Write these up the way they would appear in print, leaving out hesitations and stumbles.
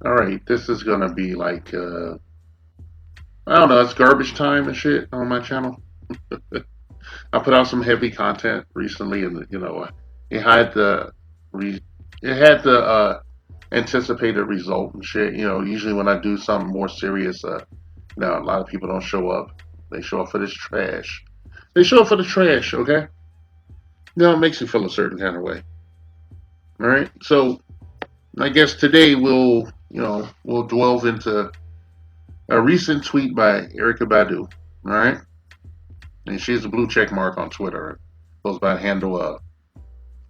All right, this is gonna be like I don't know, it's garbage time and shit on my channel. I put out some heavy content recently, and it had the re- it had the anticipated result and shit. Usually when I do something more serious, a lot of people don't show up. They show up for this trash. They show up for the trash. Okay, it makes you feel a certain kind of way. All right, so I guess today we'll delve into a recent tweet by Erica Badu. All right, and she has a blue check mark on Twitter. Goes by the handle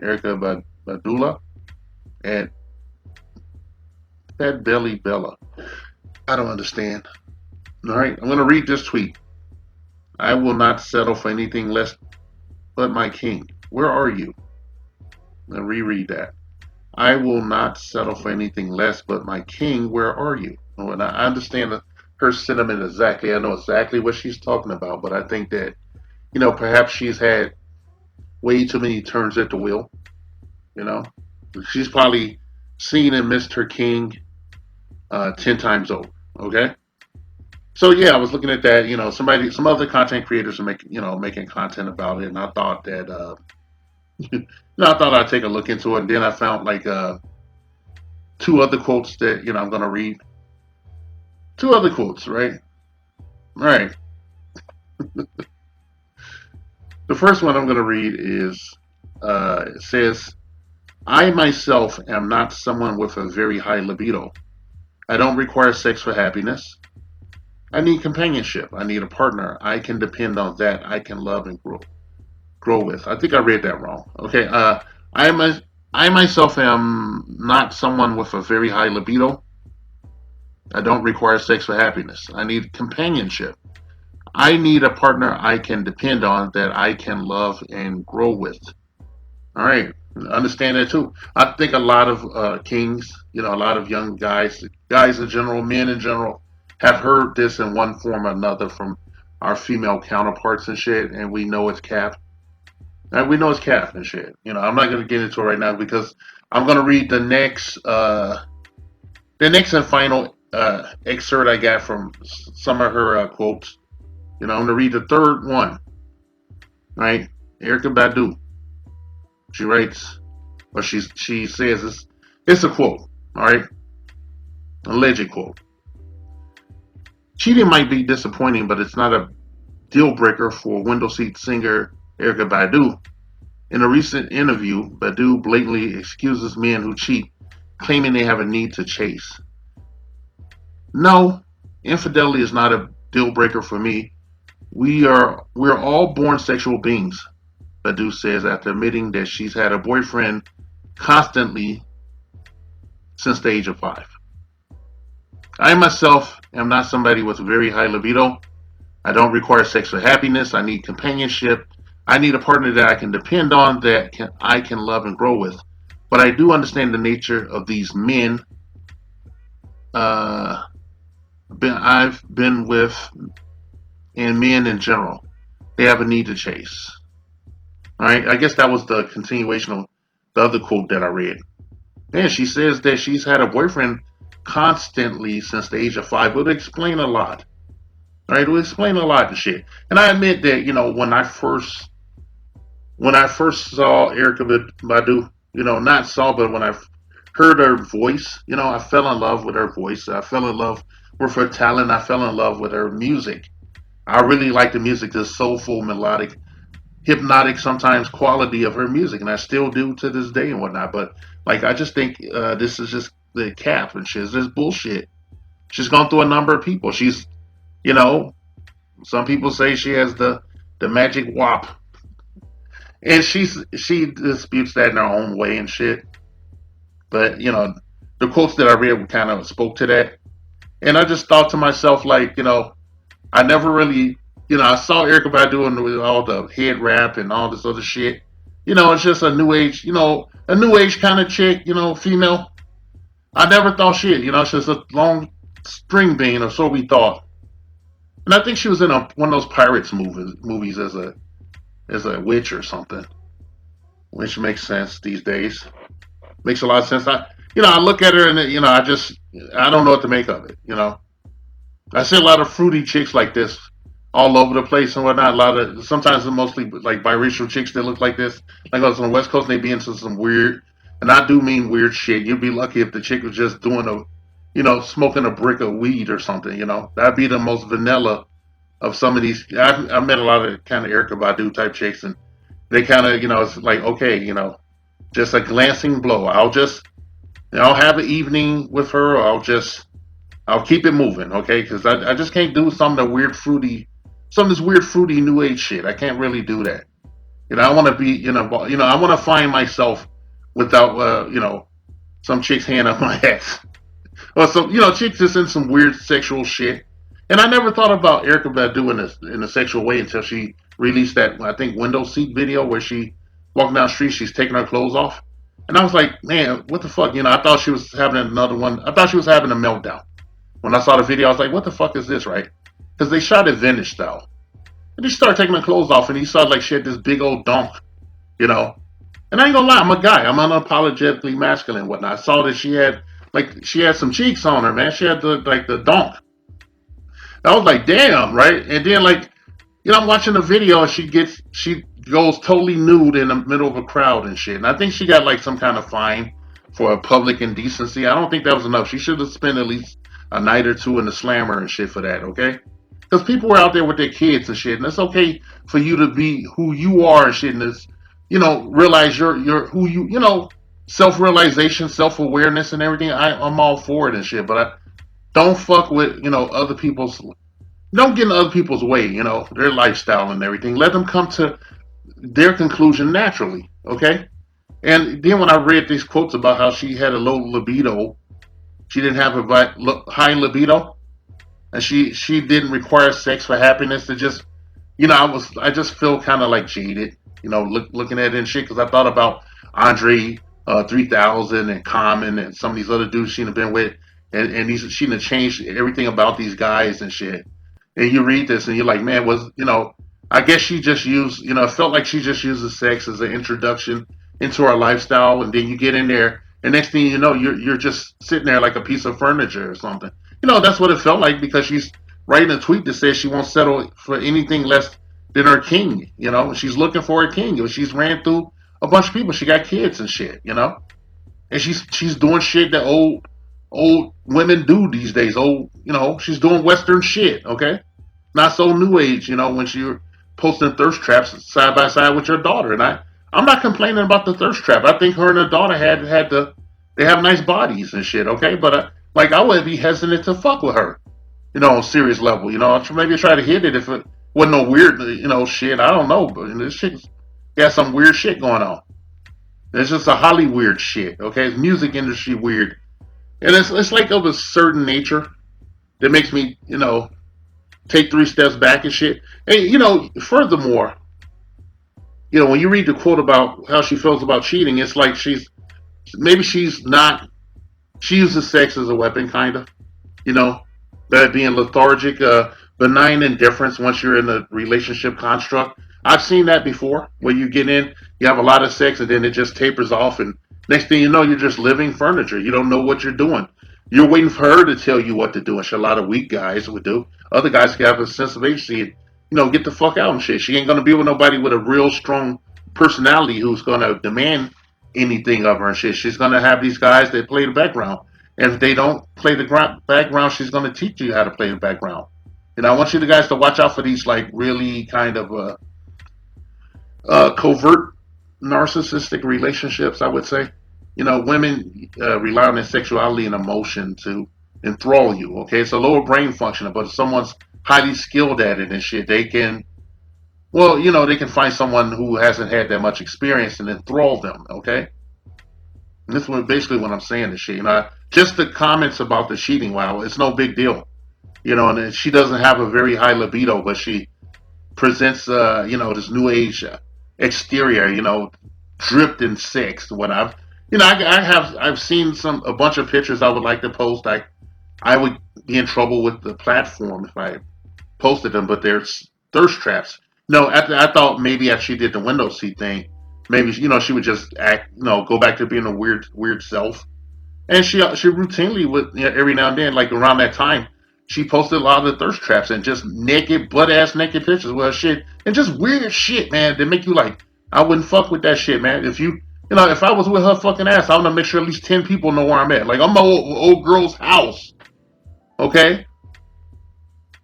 Erica Badula at Fat Belly Bella. I don't understand. All right, I'm gonna read this tweet. I will not settle for anything less but my king. Where are you? I'll reread that. I will not settle for anything less but my king. Where are you? Oh, and I understand her sentiment exactly. I know exactly what she's talking about, but I think that perhaps she's had way too many turns at the wheel. You know, she's probably seen and missed her king 10 times over. Okay, so yeah, I was looking at that. Some other content creators are making content about it, and I thought that I thought I'd take a look into it. And then I found like two other quotes that I'm gonna read. Two other quotes, right? Right. The first one I'm gonna read is it says, "I myself am not someone with a very high libido. I don't require sex for happiness. I need companionship. I need a partner. I can depend on that. I can love and grow with." I think I read that wrong. Okay. I am a, I myself am not someone with a very high libido. I don't require sex for happiness. I need companionship. I need a partner I can depend on that I can love and grow with. All right. Understand that too. I think a lot of kings, a lot of young guys in general, men in general, have heard this in one form or another from our female counterparts and shit, and we know it's cap. We know it's cap and shit. I'm not going to get into it right now because I'm going to read the next and final excerpt I got from some of her quotes. I'm going to read the third one. Right, Erica Badu. She writes, or she says it's a quote. All right, alleged quote. Cheating might be disappointing, but it's not a deal breaker for window seat singer Erica Badu. In a recent interview, Badu blatantly excuses men who cheat, claiming they have a need to chase. No, infidelity is not a deal breaker for me. We're all born sexual beings, Badu says after admitting that she's had a boyfriend constantly since the age of 5. I myself am not somebody with a very high libido. I don't require sex for happiness. I need companionship. I need a partner that I can depend on, I can love and grow with. But I do understand the nature of these men uh, I've been with, and men in general. They have a need to chase. All right, I guess that was the continuation of the other quote that I read. Yeah, she says that she's had a boyfriend constantly since the age of 5. It would explain a lot. All right, it would explain a lot of shit. And I admit that when I first saw Erica Badu, not saw, but when I heard her voice, I fell in love with her voice. I fell in love with her talent. I fell in love with her music. I really like the music, the soulful, melodic, hypnotic, sometimes quality of her music, and I still do to this day and whatnot. But like, I just think this is just the cap and shit. It's just bullshit. She's gone through a number of people. You know, some people say she has the magic wop, and she disputes that in her own way and shit. But the quotes that I read kind of spoke to that, and I just thought to myself, like, I never really, I saw Erica Badu doing all the head rap and all this other shit. It's just a new age kind of chick, female. I never thought shit, it's just a long string bean, or so we thought. And I think she was in one of those pirates movies as a witch or something, which makes sense these days. Makes a lot of sense. I look at her and I don't know what to make of it. I see a lot of fruity chicks like this all over the place and whatnot. A lot of sometimes they're mostly like biracial chicks that look like this. Like I was on the West Coast, and they be into some weird, and I do mean weird shit. You'd be lucky if the chick was just doing smoking a brick of weed or something. That'd be the most vanilla of some of these. I met a lot of kind of Erica Badu type chicks, and they kind of, it's like okay, just a glancing blow. I'll have an evening with her. Or I'll keep it moving, okay? Because I just can't do some of this weird fruity new age shit. I can't really do that. I want to be, I want to find myself without, some chick's hand on my ass, or some, chicks just in some weird sexual shit. And I never thought about Erica Badu in a sexual way until she released that, I think, window seat video where she walking down the street, she's taking her clothes off, and I was like, man, what the fuck? I thought she was having another one. I thought she was having a meltdown. When I saw the video, I was like, what the fuck is this, right? Because they shot it vintage style. And she started taking her clothes off, and he saw like she had this big old donk, you know. And I ain't gonna lie, I'm a guy. I'm unapologetically masculine and whatnot. I saw that she had some cheeks on her, man. She had the donk. I was like, damn, right? And then I'm watching the video and she goes totally nude in the middle of a crowd and shit. And I think she got like some kind of fine for a public indecency. I don't think that was enough. She should have spent at least a night or two in the slammer and shit for that, okay? Because people were out there with their kids and shit, and it's okay for you to be who you are and shit, and it's, realize you're who self-realization, self-awareness and everything. I'm all for it and shit, but don't fuck with, other people's, don't get in other people's way, their lifestyle and everything. Let them come to their conclusion naturally, okay? And then when I read these quotes about how she had a low libido, she didn't have a high libido, and she didn't require sex for happiness. To just, I just feel kind of like jaded, looking at it and shit, because I thought about Andre 3000 and Common and some of these other dudes she'd have been with, and she'd have changed everything about these guys and shit. And you read this and you're like, man, I guess she just used, it felt like she just uses sex as an introduction into our lifestyle, and then you get in there, and next thing you know, you're just sitting there like a piece of furniture or something. That's what it felt like, because she's writing a tweet that says she won't settle for anything less than her king. She's looking for a king. She's ran through a bunch of people. She got kids and shit. And she's doing shit that old women do these days. She's doing Western shit. Okay, not so new age. When you're posting thirst traps side by side with your daughter, and I'm not complaining about the thirst trap. I think her and her daughter they have nice bodies and shit. Okay, but I would be hesitant to fuck with her, on a serious level. Maybe try to hit it if it wasn't no weird, shit. I don't know, but this shit got some weird shit going on. It's just a Hollywood weird shit. Okay, it's music industry weird, and it's like of a certain nature that makes me, take 3 steps back and shit. And furthermore, when you read the quote about how she feels about cheating, it's like she's not. She uses sex as a weapon, kind of. You know, that being lethargic, benign indifference once you're in a relationship construct. I've seen that before, where you get in, you have a lot of sex, and then it just tapers off, and next thing you know, you're just living furniture. You don't know what you're doing. You're waiting for her to tell you what to do, and shit, a lot of weak guys would do. Other guys can have a sense of agency and, get the fuck out and shit. She ain't gonna be with nobody with a real strong personality who's gonna demand anything of her and shit. She's gonna have these guys that play the background. And if they don't play the background, she's gonna teach you how to play the background. And I want you guys to watch out for these really kind of covert narcissistic relationships, I would say. Women rely on their sexuality and emotion to enthrall you. Okay, it's a lower brain function, but if someone's highly skilled at it and shit, they can, well, they can find someone who hasn't had that much experience and enthrall them. Okay, and this is basically what I'm saying. This shit, just the comments about the cheating. Wow, it's no big deal. And she doesn't have a very high libido, but she presents, this new age exterior, dripped in sex. What I've seen a bunch of pictures I would like to post. I would be in trouble with the platform if I posted them, but there's thirst traps. No, I thought maybe after she did the window seat thing, maybe she would just act, go back to being a weird self. And she routinely would, every now and then, like around that time, she posted a lot of the thirst traps and just naked, butt ass naked pictures with her shit and just weird shit, man, that make you like, I wouldn't fuck with that shit, man. If if I was with her fucking ass, I want to make sure at least 10 people know where I'm at. Like I'm my old girl's house, okay?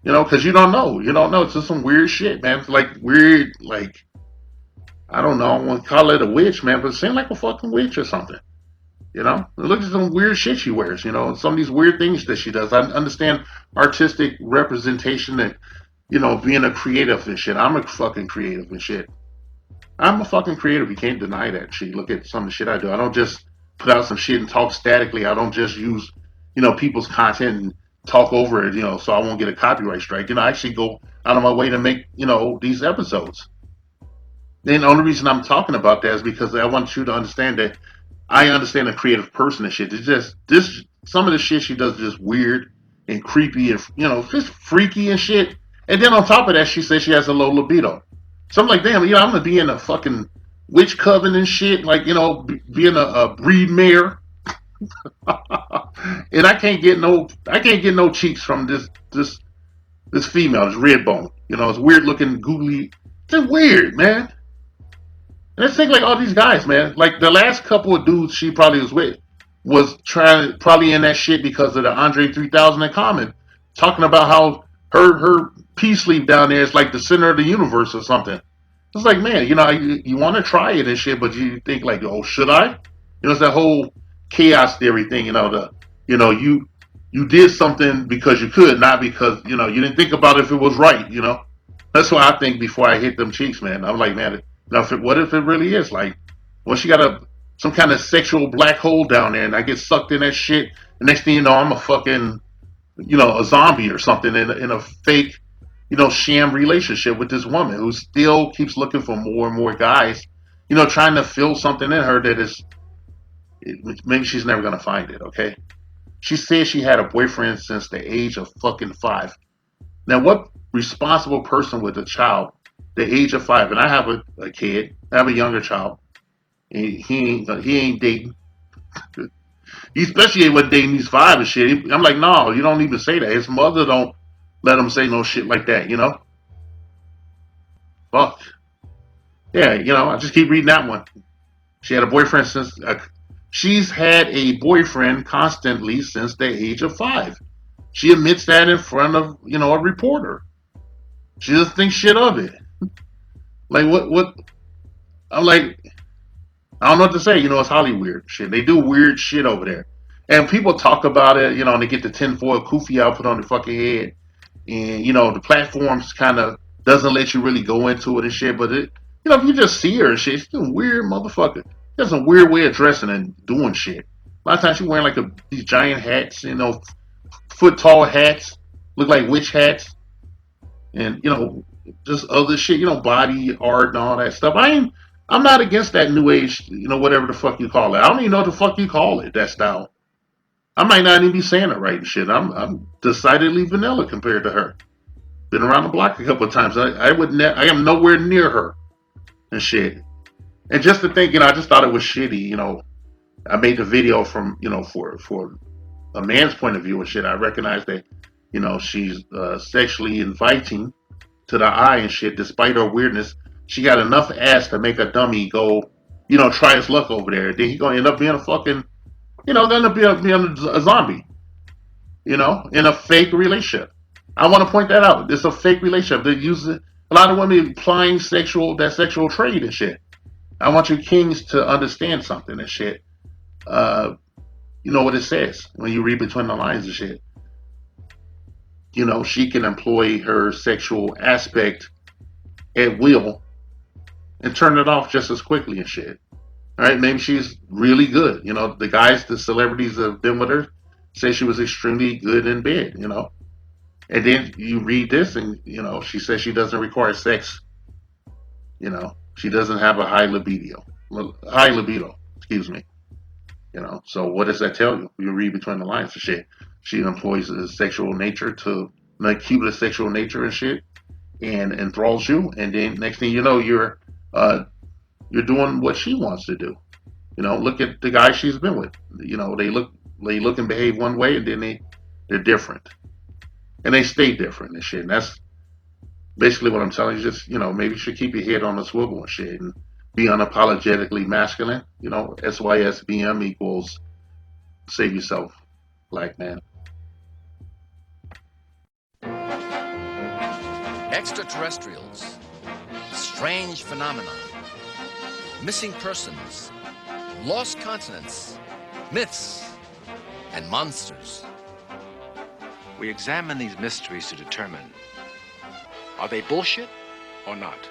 Because you don't know. It's just some weird shit, man. It's like weird, like I don't know. I won't call it a witch, man, but it seemed like a fucking witch or something. Look at some weird shit she wears. Some of these weird things that she does. I understand artistic representation and being a creative and shit. I'm a fucking creative and shit. I'm a fucking creative. You can't deny that shit. Look at some of the shit I do. I don't just put out some shit and talk statically. I don't just use people's content and talk over it. So I won't get a copyright strike. I actually go out of my way to make these episodes. And the only reason I'm talking about that is because I want you to understand that I understand a creative person and shit. It's just this some of the shit she does is just weird and creepy and just freaky and shit. And then on top of that, she says she has a low libido. So I'm like, damn, I'm gonna be in a fucking witch coven and shit, like being a breed mare, and I can't get no cheeks from this female, this red bone. It's weird looking, googly. It's just weird, man. And let's think like all these guys, man. Like the last couple of dudes she probably was with was trying probably in that shit because of the Andre 3000 in Common, talking about how her peace sleep down there is like the center of the universe or something. It's like, man, you want to try it and shit, but you think like, oh, should I? It's that whole chaos theory thing. You did something because you could, not because you didn't think about if it was right. That's why I think before I hit them cheeks, man. I'm like, man, now what if it really is like, well, she got some kind of sexual black hole down there, and I get sucked in that shit. The next thing you know, I'm a fucking a zombie or something in a fake sham relationship with this woman who still keeps looking for more and more guys, trying to fill something in her that is maybe she's never gonna find it. Okay, she said she had a boyfriend since the age of fucking 5. Now, what responsible person with a child, the age of 5, and I have a kid, I have a younger child, and he ain't dating. He especially wasn't dating these 5 and shit. I'm like, no, you don't even say that. His mother don't let him say no shit like that. Fuck. Yeah, I just keep reading that one. She had a boyfriend since she's had a boyfriend constantly since the age of 5. She admits that in front of a reporter. She doesn't think shit of it. Like what? I'm like, I don't know what to say. It's Hollywood shit. They do weird shit over there, and people talk about it. And they get the tinfoil kufi outfit on the fucking head, and the platforms kind of doesn't let you really go into it and shit. But if you just see her and shit, she's a weird motherfucker. She has a weird way of dressing and doing shit. A lot of times she's wearing like these giant hats, foot tall hats, look like witch hats, and just other shit, body art and all that stuff. I'm not against that new age, whatever the fuck you call it. I don't even know what the fuck you call it, that style. I might not even be saying it right and shit. I'm decidedly vanilla compared to her. Been around the block a couple of times. I am nowhere near her and shit. And just to think, I just thought it was shitty. I made the video from, for a man's point of view and shit. I recognize that, she's sexually inviting to the eye and shit. Despite her weirdness, she got enough ass to make a dummy go, try his luck over there. Then he gonna end up being a fucking, gonna be being a zombie, in a fake relationship. I want to point that out. It's a fake relationship. They use it. A lot of women applying that sexual trade and shit. I want you kings to understand something and shit. You know what it says when you read between the lines and shit. She can employ her sexual aspect at will and turn it off just as quickly and shit. All right, maybe she's really good. The celebrities that have been with her say she was extremely good in bed. And then you read this, and she says she doesn't require sex. She doesn't have a high libido. High libido, excuse me. So what does that tell you? You read between the lines and shit. She employs a sexual nature to manipulate sexual nature and shit, and enthralls you. And then next thing you know, you're doing what she wants to do. Look at the guy she's been with. They look They look and behave one way, and then they're different, and they stay different and shit. And that's basically what I'm telling you. Just maybe you should keep your head on the swivel and shit, and be unapologetically masculine. SYSBM equals save yourself, black man. Extraterrestrials, strange phenomena, missing persons, lost continents, myths, and monsters. We examine these mysteries to determine, are they bullshit or not?